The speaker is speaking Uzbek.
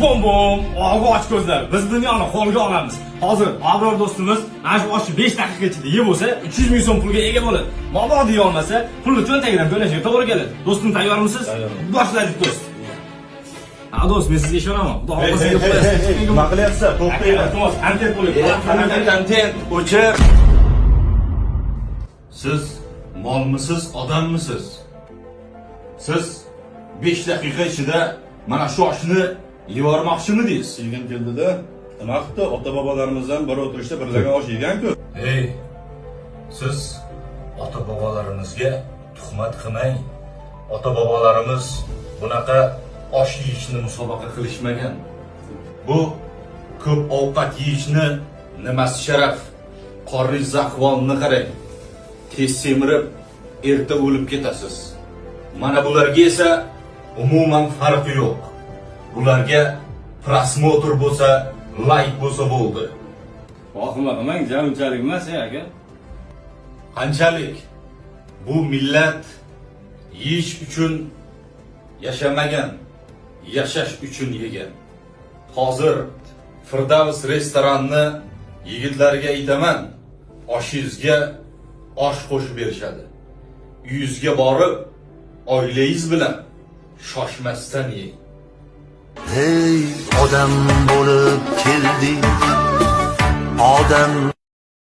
Bom bom, og'i och ko'zlar. Biz dunyoni qo'lga olamiz. Hozir Abror do'stimiz mana shu oshni 5 daqiqa ichida yeb bo'lsa, 300 ming so'm pulga ega bo'ladi. Mabodo deya olmasa, pulni cho'ntagidan to'lashga to'g'ri keladi. Do'stim, tayyormisiz? Tayyorman. Boshladik do'st. Ha do'st, men sizga ishonaman. Xudo xohlasa yeb Nima qilyapsan? To'xtanglar. Iltimos, kontent bo'ling. Kontent o'chir. Siz molmisiz, odammisiz? Siz 5 daqiqa ichida mana shu oshni yevormoqchimidingiz? Yegim keldida, nima qildi? Ota-bobolarimizdan biri o'tirishda birlagan osh yegan-ku. Ey, siz ota-bobolarimizga tuhmat qilmang. Ota-bobolarimiz bunaqa osh yeyishni musobaqa qilishmagan. Bu ko'p ovqat yeyishni nimasi sharaf? Qorningiz ahvolini qarang. Tez semirib, erta o'lib ketasiz. Mana bularga esa umuman farqi yo'q. Bularga prosmotr bo'lsa, like bo'lsa bo'ldi. Vahima qilmang, unchalik emas aka. Qanchalik? Bu millat yeyish uchun yashamagan, yashash uchun yegan. Hozir Firdavs restoranni yigitlarga aytaman, oshingizga osh qo'shib berishadi. Uyingizga borib, oilangiz bilan shoshmasdan yeng. Hey odam bo'lib keldik, odam